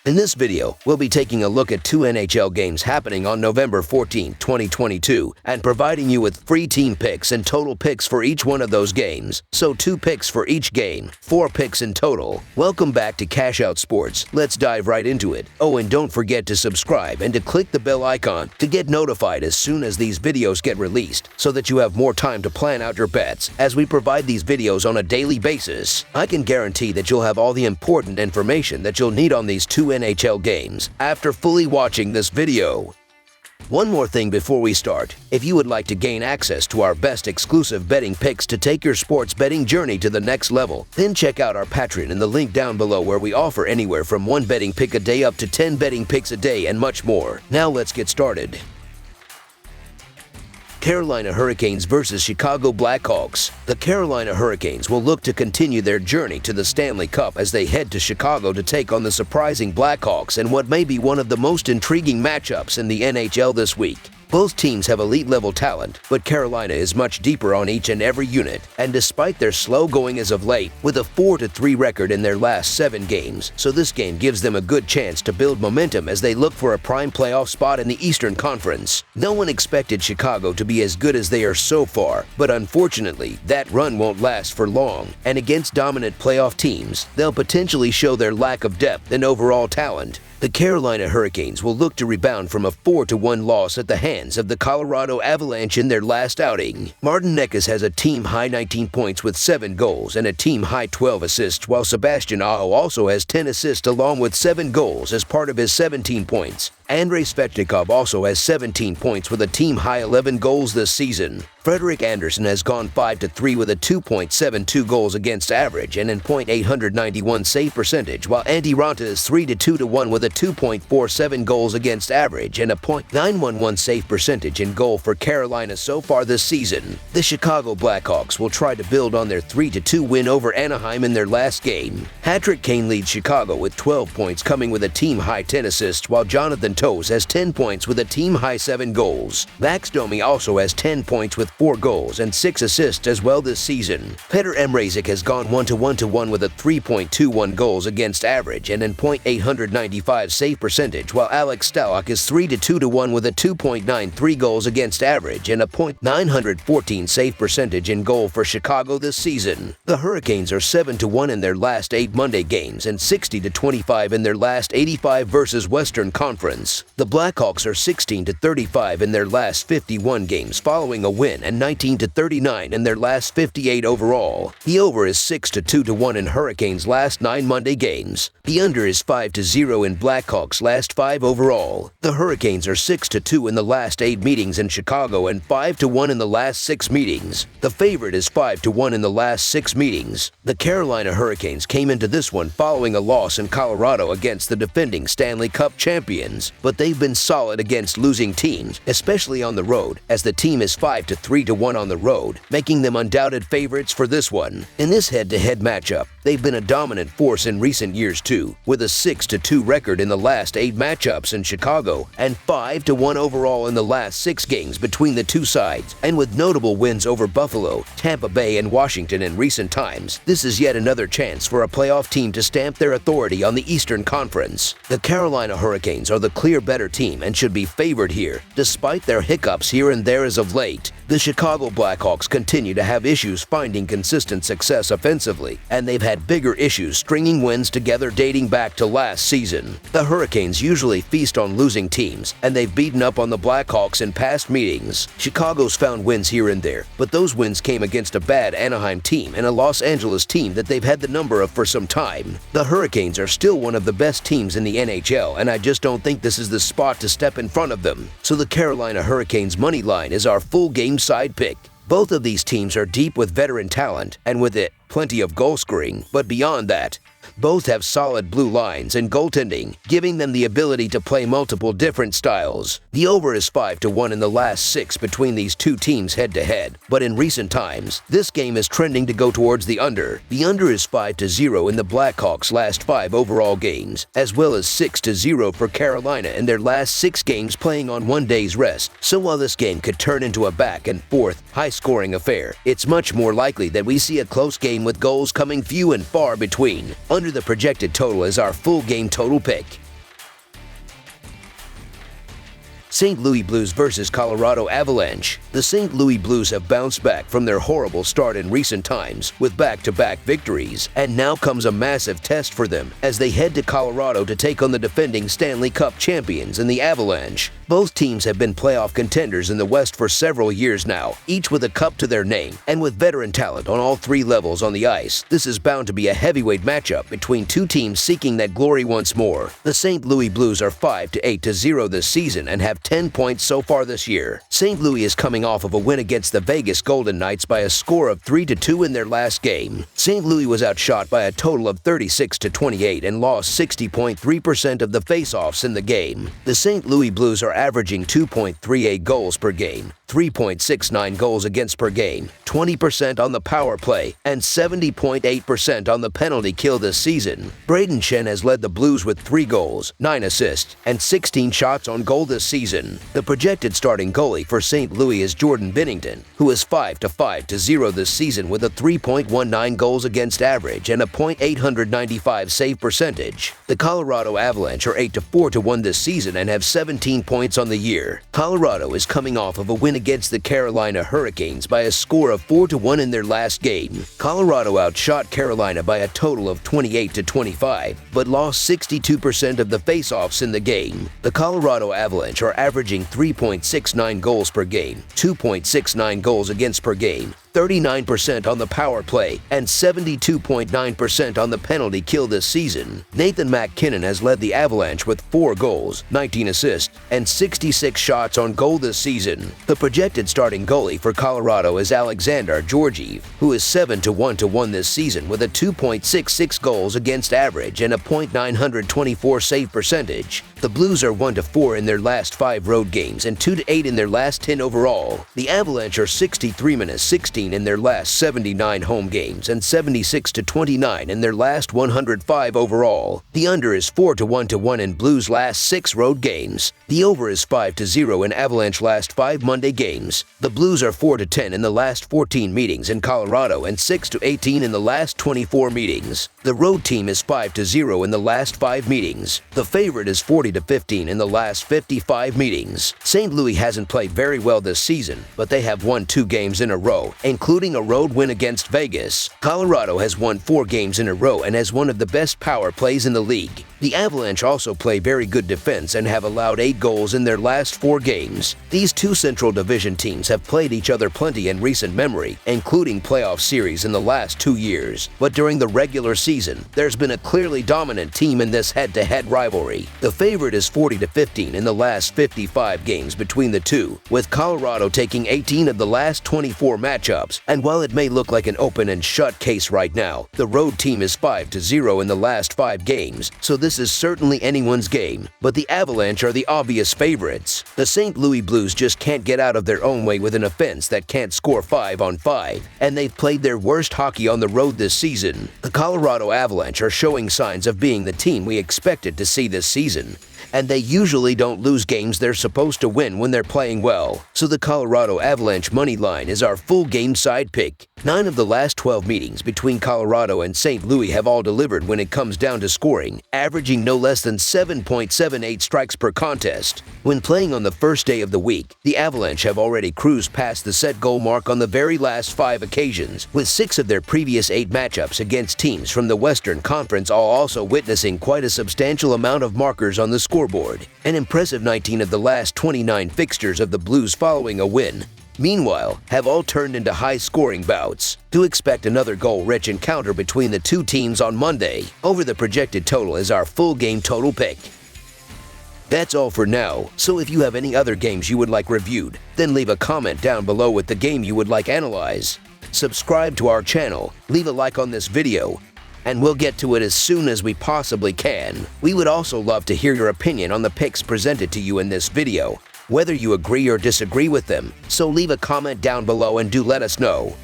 In this video, we'll be taking a look at two NHL games happening on November 14, 2022, and providing you with free team picks and total picks for each one of those games. So 2 picks for each game, 4 picks in total. Welcome back to Cash Out Sports. Let's dive right into it. Oh, and don't forget to subscribe and to click the bell icon to get notified as soon as these videos get released, so that you have more time to plan out your bets as we provide these videos on a daily basis. I can guarantee that you'll have all the important information that you'll need on these two NHL games after fully watching this video. One more thing before we start. If you would like to gain access to our best exclusive betting picks to take your sports betting journey to the next level, then check out our Patreon in the link down below, where we offer anywhere from 1 betting pick a day up to 10 betting picks a day and much more. Now let's get started. Carolina Hurricanes versus Chicago Blackhawks. The Carolina Hurricanes will look to continue their journey to the Stanley Cup as they head to Chicago to take on the surprising Blackhawks in what may be one of the most intriguing matchups in the NHL this week. Both teams have elite-level talent, but Carolina is much deeper on each and every unit, and despite their slow going as of late, with a 4-3 record in their last 7 games, so this game gives them a good chance to build momentum as they look for a prime playoff spot in the Eastern Conference. No one expected Chicago to be as good as they are so far, but unfortunately, that run won't last for long, and against dominant playoff teams, they'll potentially show their lack of depth and overall talent. The Carolina Hurricanes will look to rebound from a 4-1 loss at the hands of the Colorado Avalanche in their last outing. Martin Necas has a team-high 19 points with 7 goals and a team-high 12 assists, while Sebastian Aho also has 10 assists along with 7 goals as part of his 17 points. Andrei Svechnikov also has 17 points with a team-high 11 goals this season. Frederik Andersen has gone 5-3 with a 2.72 goals against average and an .891 save percentage, while Antti Raanta is 3-2-1 with a 2.47 goals against average and a .911 save percentage in goal for Carolina so far this season. The Chicago Blackhawks will try to build on their 3-2 win over Anaheim in their last game. Patrick Kane leads Chicago with 12 points, coming with a team-high 10 assists, while Jonathan Toews has 10 points with a team-high 7 goals. Max Domi also has 10 points with 4 goals and 6 assists as well this season. Petr Mrazek has gone 1-1 with a 3.21 goals against average and an .895 save percentage, while Alex Stalock is 3-2-1 with a 2.93 goals against average and a .914 save percentage in goal for Chicago this season. The Hurricanes are 7-1 in their last 8 Monday games and 60-25 in their last 85 versus Western Conference. The Blackhawks are 16-35 in their last 51 games following a win and 19-39 in their last 58 overall. The over is 6-2-1 in Hurricanes' last 9 Monday games. The under is 5-0 in Blackhawks' last 5 overall. The Hurricanes are 6-2 in the last 8 meetings in Chicago and 5-1 in the last 6 meetings. The favorite is 5-1 in the last 6 meetings. The Carolina Hurricanes came into this one following a loss in Colorado against the defending Stanley Cup champions, but they've been solid against losing teams, especially on the road, as the team is 5-3-1 on the road, making them undoubted favorites for this one. In this head-to-head matchup, they've been a dominant force in recent years too, with a 6-2 record in the last 8 matchups in Chicago and 5-1 overall in the last 6 games between the two sides, and with notable wins over Buffalo, Tampa Bay, and Washington in recent times. This is yet another chance for a playoff team to stamp their authority on the Eastern Conference. The Carolina Hurricanes are the clear better team and should be favored here, despite their hiccups here and there as of late. The Chicago Blackhawks continue to have issues finding consistent success offensively, and they've had bigger issues stringing wins together dating back to last season. The Hurricanes usually feast on losing teams, and they've beaten up on the Blackhawks in past meetings. Chicago's found wins here and there, but those wins came against a bad Anaheim team and a Los Angeles team that they've had the number of for some time. The Hurricanes are still one of the best teams in the NHL, and I just don't think this is the spot to step in front of them. So the Carolina Hurricanes money line is our full game side pick. Both of these teams are deep with veteran talent, and with it, plenty of goal scoring, but beyond that, Both have solid blue lines and goaltending, giving them the ability to play multiple different styles. The over is 5-1 in the last 6 between these two teams head-to-head, but in recent times, this game is trending to go towards the under. The under is 5-0 in the Blackhawks' last 5 overall games, as well as 6-0 for Carolina in their last 6 games playing on one day's rest. So while this game could turn into a back-and-forth, high-scoring affair, it's much more likely that we see a close game with goals coming few and far between. Under the projected total is our full game total pick. St. Louis Blues versus Colorado Avalanche. The St. Louis Blues have bounced back from their horrible start in recent times with back-to-back victories, and now comes a massive test for them as they head to Colorado to take on the defending Stanley Cup champions in the Avalanche. Both teams have been playoff contenders in the West for several years now, each with a cup to their name, and with veteran talent on all three levels on the ice. This is bound to be a heavyweight matchup between two teams seeking that glory once more. The St. Louis Blues are 5-8-0 this season and have 10 points so far this year. St. Louis is coming off of a win against the Vegas Golden Knights by a score of 3-2 in their last game. St. Louis was outshot by a total of 36-28 and lost 60.3% of the faceoffs in the game. The St. Louis Blues are averaging 2.38 goals per game, 3.69 goals against per game, 20% on the power play, and 70.8% on the penalty kill this season. Braden Shen has led the Blues with 3 goals, 9 assists, and 16 shots on goal this season. The projected starting goalie for St. Louis is Jordan Binnington, who is 5-5-0 this season with a 3.19 goals against average and a .895 save percentage. The Colorado Avalanche are 8-4-1 this season and have 17 points on the year. Colorado is coming off of a win against the Carolina Hurricanes by a score of 4-1 in their last game. Colorado outshot Carolina by a total of 28-25, but lost 62% of the faceoffs in the game. The Colorado Avalanche are averaging 3.69 goals per game, 2.69 goals against per game, 39% on the power play, and 72.9% on the penalty kill this season. Nathan MacKinnon has led the Avalanche with 4 goals, 19 assists, and 66 shots on goal this season. The projected starting goalie for Colorado is Alexander Georgiev, who is 7-1-1 this season with a 2.66 goals against average and a .924 save percentage. The Blues are 1-4 in their last 5 road games and 2-8 in their last 10 overall. The Avalanche are 63-16 in their last 79 home games and 76-29 in their last 105 overall. The under is 4-1-1 in Blues' last 6 road games. The over is 5-0 in Avalanche last 5 Monday games. The Blues are 4-10 in the last 14 meetings in Colorado and 6-18 in the last 24 meetings. The road team is 5-0 in the last 5 meetings. The favorite is 40-15 in the last 55 meetings. St. Louis hasn't played very well this season, but they have won 2 games in a row, including a road win against Vegas. Colorado has won 4 games in a row and has one of the best power plays in the league. The Avalanche also play very good defense and have allowed 8 goals in their last 4 games. These two Central Division teams have played each other plenty in recent memory, including playoff series in the last 2 years. But during the regular season, there's been a clearly dominant team in this head-to-head rivalry. The favorite is 40-15 in the last 55 games between the two, with Colorado taking 18 of the last 24 matchups. And while it may look like an open and shut case right now, the road team is 5-0 in the last 5 games, so this is certainly anyone's game, but the Avalanche are the obvious favorites. The St. Louis Blues just can't get out of their own way with an offense that can't score 5-on-5, and they've played their worst hockey on the road this season. The Colorado Avalanche are showing signs of being the team we expected to see this season, and they usually don't lose games they're supposed to win when they're playing well. So the Colorado Avalanche money line is our full game side pick. 9 of the last 12 meetings between Colorado and St. Louis have all delivered when it comes down to scoring, averaging no less than 7.78 strikes per contest. When playing on the first day of the week, the Avalanche have already cruised past the set goal mark on the very last 5 occasions, with 6 of their previous 8 matchups against teams from the Western Conference all also witnessing quite a substantial amount of markers on the scoreboard. An impressive 19 of the last 29 fixtures of the Blues following a win, meanwhile, have all turned into high-scoring bouts. To expect another goal-rich encounter between the two teams on Monday. Over the projected total is our full game total pick. That's all for now, so if you have any other games you would like reviewed, then leave a comment down below with the game you would like analyzed. Subscribe to our channel, leave a like on this video, and we'll get to it as soon as we possibly can. We would also love to hear your opinion on the picks presented to you in this video, whether you agree or disagree with them, so leave a comment down below and do let us know.